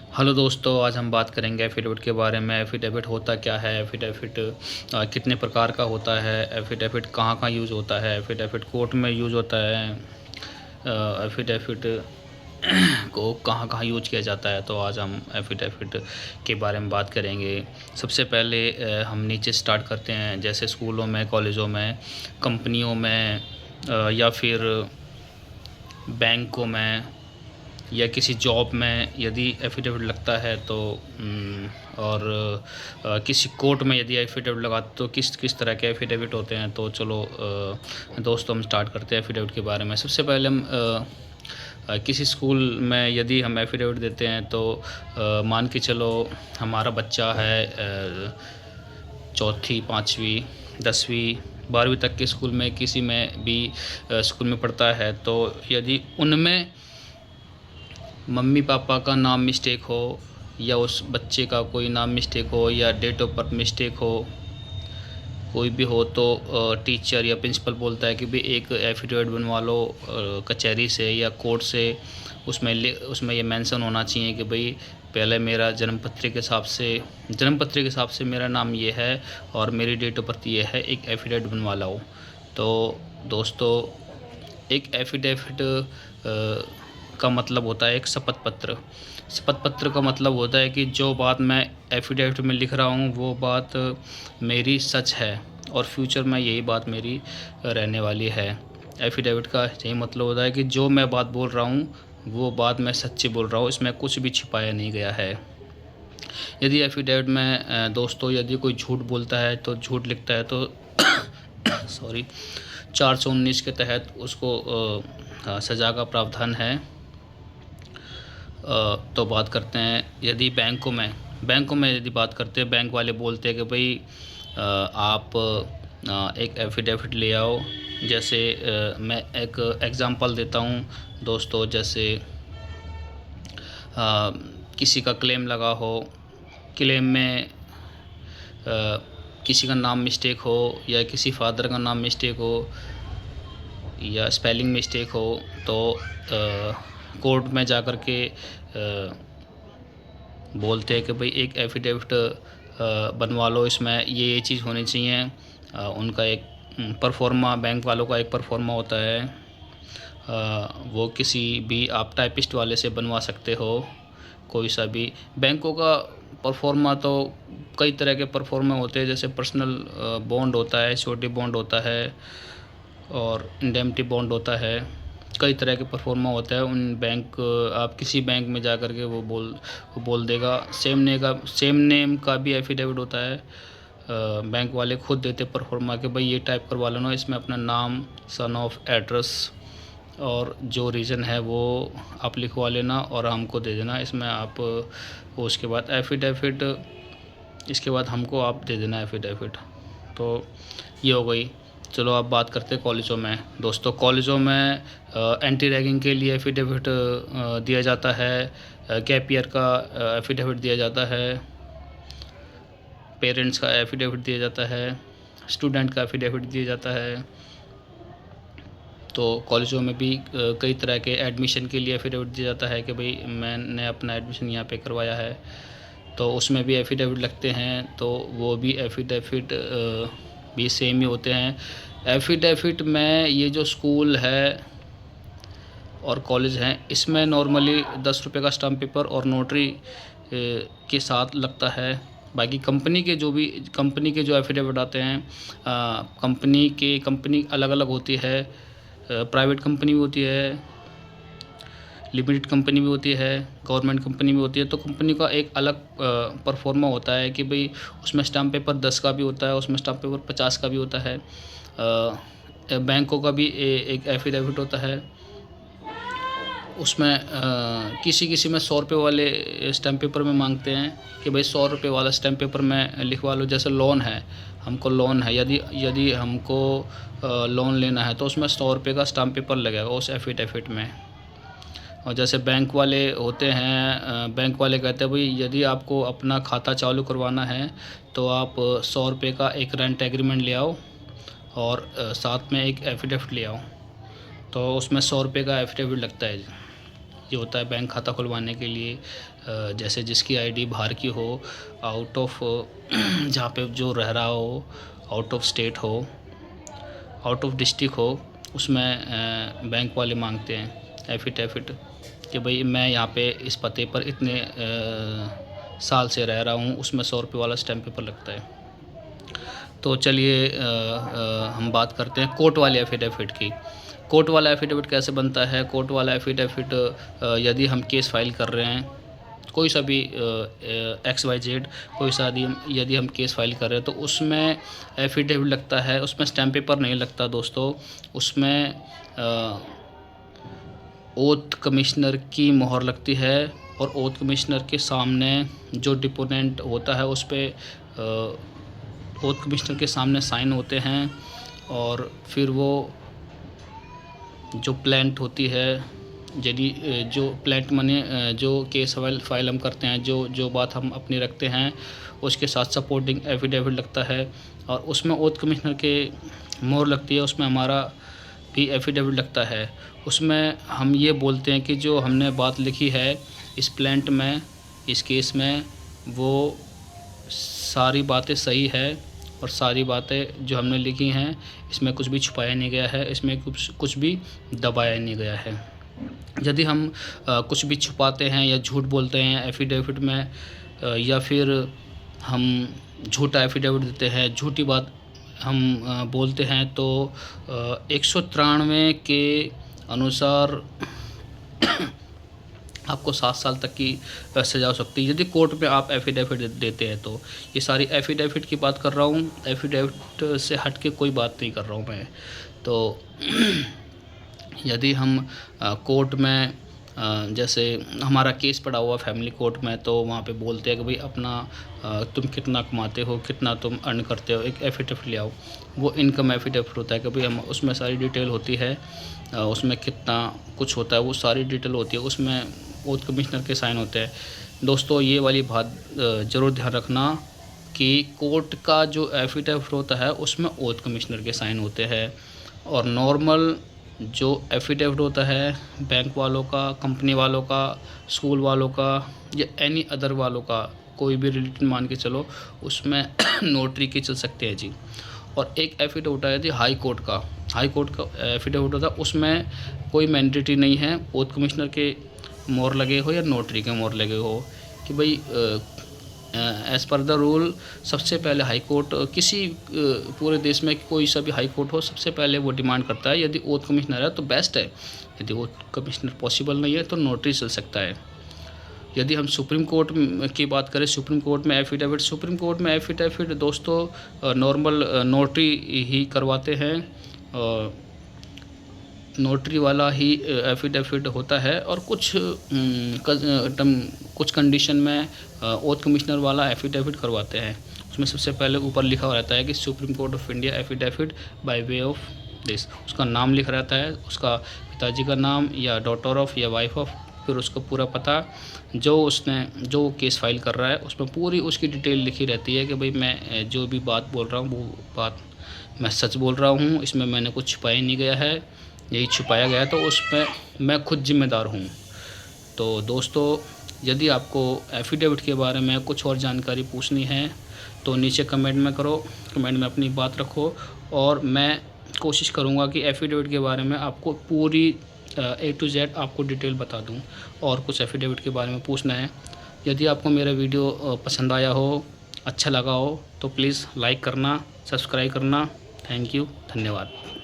Hello दोस्तों, आज हम बात करेंगे एफ़िडेविट के बारे में। एफ़िडेविट होता क्या है? एफ़िडेविट कितने प्रकार का होता है? एफ़िडेविट कहाँ-कहाँ यूज़ होता है? एफ़िडेविट कोर्ट में यूज़ होता है। एफ़िडेविट को कहाँ-कहाँ यूज़ किया जाता है? तो आज हम एफ़िडेविट के बारे में बात करेंगे। सबसे पहले हम नीचे स्टार्ट करते हैं, जैसे स्कूलों में, कॉलेजों में, कंपनियों में या फिर बैंकों में या किसी जॉब में यदि एफ़िडेविट लगता है तो और किसी कोर्ट में यदि एफ़िडेविट लगा तो किस किस तरह के एफ़िडेविट होते हैं। तो चलो दोस्तों, हम स्टार्ट करते हैं एफ़िडेविट के बारे में। सबसे पहले हम किसी स्कूल में यदि हम एफ़िडेविट देते हैं तो मान के चलो हमारा बच्चा है चौथी, 5वीं, 10वीं, 12वीं तक के स्कूल में किसी में भी स्कूल में पढ़ता है, तो यदि उनमें मम्मी पापा का नाम मिस्टेक हो या उस बच्चे का कोई नाम मिस्टेक हो या डेट ऑफ बर्थ मिस्टेक हो, कोई भी हो, तो टीचर या प्रिंसिपल बोलता है कि भाई एक एफ़िडेविट बनवा लो कचहरी से या कोर्ट से। उसमें ये मेंशन होना चाहिए कि भाई पहले मेरा जन्म पत्री के हिसाब से मेरा नाम ये है और मेरी डेट ऑफ बर्थ ये है, एक एफ़िडेविट बनवा लाओ। तो दोस्तों, एक एफ़िडेविट का मतलब होता है एक शपथ पत्र। शपथ पत्र का मतलब होता है कि जो बात मैं एफ़िडेविट में लिख रहा हूँ वो बात मेरी सच है और फ्यूचर में यही बात मेरी रहने वाली है। एफ़िडेविट का यही मतलब होता है कि जो मैं बात बोल रहा हूँ वो बात मैं सच्ची बोल रहा हूँ, इसमें कुछ भी छिपाया नहीं गया है। यदि एफ़िडेविट में दोस्तों यदि कोई झूठ बोलता है तो झूठ लिखता है तो सॉरी 419 के तहत उसको सज़ा का प्रावधान है। तो बात करते हैं यदि बैंकों में यदि बात करते हैं, बैंक वाले बोलते हैं कि भाई आप एक एफ़िडेविट ले आओ। जैसे मैं एक एग्ज़ाम्पल देता हूँ दोस्तों, जैसे किसी का क्लेम लगा हो, क्लेम में किसी का नाम मिस्टेक हो या किसी फादर का नाम मिस्टेक हो या स्पेलिंग मिस्टेक हो, तो कोर्ट में जा कर के बोलते हैं कि भाई एक एफ़िडेविट बनवा लो, इसमें ये चीज़ होनी चाहिए। उनका एक परफॉर्मा, बैंक वालों का एक परफॉर्मा होता है। वो किसी भी आप टाइपिस्ट वाले से बनवा सकते हो, कोई सा भी। बैंकों का परफॉर्मा तो कई तरह के परफॉर्मा होते हैं, जैसे पर्सनल बॉन्ड होता है, श्योरिटी बॉन्ड होता है और इंडेमनिटी बॉन्ड होता है। कई तरह के परफॉर्मा होता है। आप किसी बैंक में जा कर के वो बोल देगा। सेम नेम का भी एफ़िडेविट होता है। बैंक वाले खुद देते परफॉर्मा कि भाई ये टाइप करवा लेना, इसमें अपना नाम, सन ऑफ, एड्रेस और जो रीज़न है वो आप लिखवा लेना और हमको दे देना। इसमें आप उसके बाद एफ़िडेविट, इसके बाद हमको आप दे देना एफ़िडेविट। तो ये हो गई। चलो अब बात करते हैं कॉलेजों में। दोस्तों, कॉलेजों में एंटी रैगिंग के लिए एफ़िडेविट दिया जाता है, गैप ईयर का एफ़िडेविट दिया जाता है, पेरेंट्स का एफ़िडेविट दिया जाता है, स्टूडेंट का एफ़िडेविट दिया जाता है। तो कॉलेजों में भी कई तरह के एडमिशन के लिए एफ़िडेविट दिया जाता है कि भाई मैंने अपना एडमिशन यहाँ पे करवाया है, तो उसमें भी एफ़िडेविट लगते हैं। तो वो भी एफ़िडेविट भी सेम ही होते हैं। एफ़िडेविट में ये जो स्कूल है और कॉलेज हैं, इसमें नॉर्मली 10 रुपये का स्टाम्प पेपर और नोटरी के साथ लगता है। बाकी कंपनी के जो एफ़िडेविट आते हैं, कंपनी अलग-अलग होती है। प्राइवेट कंपनी भी होती है, लिमिटेड कंपनी भी होती है, गवर्नमेंट कंपनी भी होती है। तो कंपनी का एक अलग परफॉर्मा होता है कि भाई उसमें स्टाम्प पेपर 10 का भी होता है, उसमें स्टाम्प पेपर 50 का भी होता है। बैंकों का भी एक एफ़िडेविट होता है। उसमें किसी में 100 रुपये वाले स्टैम्प पेपर में मांगते हैं कि भाई 100 रुपये वाला स्टैम्प पेपर में लिखवा लो। जैसे लोन है, यदि हमको लोन लेना है तो उसमें 100 रुपये का स्टैम्प पेपर लगेगा उस एफ़िडेविट में। और जैसे बैंक वाले होते हैं, बैंक वाले कहते हैं भाई यदि आपको अपना खाता चालू करवाना है तो आप 100 रुपये का एक रेंट एग्रीमेंट ले आओ और साथ में एक एफ़िडेविट ले आओ। तो उसमें 100 रुपये का एफ़िडेविट लगता है। ये होता है बैंक खाता खुलवाने के लिए। जैसे जिसकी आईडी बाहर की हो, आउट ऑफ जहाँ पे जो रह रहा हो, आउट ऑफ स्टेट हो, आउट ऑफ डिस्ट्रिक्ट हो, उसमें बैंक वाले मांगते हैं एफिडेविट कि भाई मैं यहाँ पे इस पते पर इतने साल से रह रहा हूँ। उसमें 100 रुपये वाला स्टैम्प पेपर लगता है। तो चलिए हम बात करते हैं कोर्ट वाले एफिडेविट की। कोर्ट वाला एफिडेविट कैसे बनता है? कोर्ट वाला एफिडेविट यदि हम केस फाइल कर रहे हैं, कोई सा भी XYZ कोई सा यदि हम केस फाइल कर रहे हैं, तो उसमें एफिडेविट लगता है। उसमें स्टैम्प पेपर नहीं लगता दोस्तों, उसमें ओथ कमिश्नर की मोहर लगती है। और ओथ कमिश्नर के सामने जो डिपोनेंट होता है उस पर ओथ कमिश्नर के सामने साइन होते हैं। और फिर वो जो प्लेंट होती है, यदि जो प्लेंट माने जो केस फाइल हम करते हैं, जो बात हम अपनी रखते हैं, उसके साथ सपोर्टिंग एफिडेविट लगता है। और उसमें ओथ कमिश्नर के मोहर लगती है, उसमें हमारा भी एफिडेविट लगता है। उसमें हम ये बोलते हैं कि जो हमने बात लिखी है इस प्लेंट में, इस केस में, वो सारी बातें सही है और सारी बातें जो हमने लिखी हैं इसमें कुछ भी छुपाया नहीं गया है, इसमें कुछ भी दबाया नहीं गया है। यदि हम कुछ भी छुपाते हैं या झूठ बोलते हैं एफिडेविट में, या फिर हम झूठा एफिडेविट देते हैं, झूठी बात हम बोलते हैं, तो 193 के अनुसार आपको 7 साल तक की सज़ा हो सकती है यदि कोर्ट में आप एफिडेविट देते हैं। तो ये सारी एफिडेविट की बात कर रहा हूँ, एफिडेविट से हट के कोई बात नहीं कर रहा हूँ मैं। तो यदि हम कोर्ट में जैसे हमारा केस पड़ा हुआ फैमिली कोर्ट में, तो वहाँ पे बोलते हैं कि भाई अपना तुम कितना कमाते हो, कितना तुम अर्न करते हो, एक एफिडेविट ले आओ। वो इनकम एफिडेविट होता है कि भाई हम उसमें सारी डिटेल होती है, उसमें कितना कुछ होता है वो सारी डिटेल होती है, उसमें ओथ कमिश्नर के साइन होते हैं। दोस्तों ये वाली बात ज़रूर ध्यान रखना कि कोर्ट का जो एफिडेविट होता है उसमें ओथ कमिश्नर के साइन होते हैं। और नॉर्मल जो एफिडेविट होता है बैंक वालों का, कंपनी वालों का, स्कूल वालों का या एनी अदर वालों का, कोई भी रिलेटेड मान के चलो, उसमें नोटरी के चल सकते हैं जी। और एक एफिडेविट होता है जी हाई कोर्ट का एफिडेविट होता है, उसमें कोई मैंडेटरी नहीं है ओथ कमिश्नर के मोहर लगे हो या नोटरी के मोहर लगे हो कि भाई एज़ पर द रूल सबसे पहले हाई कोर्ट, किसी पूरे देश में कोई सा भी हाई कोर्ट हो, सबसे पहले वो डिमांड करता है यदि ओथ कमिश्नर है तो बेस्ट है, यदि ओथ कमिश्नर पॉसिबल नहीं है तो नोटरी चल सकता है। यदि हम सुप्रीम कोर्ट की बात करें, सुप्रीम कोर्ट में एफिडेविट दोस्तों नॉर्मल नोटरी ही करवाते हैं, नोटरी वाला ही एफिडेविट होता है। और कुछ कंडीशन में ओथ कमिश्नर वाला एफिडेविट करवाते हैं। उसमें सबसे पहले ऊपर लिखा रहता है कि supreme court of India affidavit by way of this, उसका नाम लिखा रहता है, उसका पिताजी का नाम या डॉटर ऑफ या वाइफ ऑफ, फिर उसका पूरा पता, जो केस फाइल कर रहा है उसमें पूरी उसकी डिटेल लिखी रहती है कि भाई मैं जो भी बात बोल रहा हूँ वो बात मैं सच बोल रहा हूँ, इसमें मैंने कुछ छुपाया नहीं गया है, यही छुपाया गया तो उसमें मैं खुद जिम्मेदार हूँ। तो दोस्तों यदि आपको एफिडेविट के बारे में कुछ और जानकारी पूछनी है तो नीचे कमेंट में करो, कमेंट में अपनी बात रखो, और मैं कोशिश करूँगा कि एफिडेविट के बारे में आपको पूरी A to Z आपको डिटेल बता दूं। और कुछ एफिडेविट के बारे में पूछना है, यदि आपको मेरा वीडियो पसंद आया हो, अच्छा लगा हो, तो प्लीज़ लाइक करना, सब्सक्राइब करना। थैंक यू, धन्यवाद।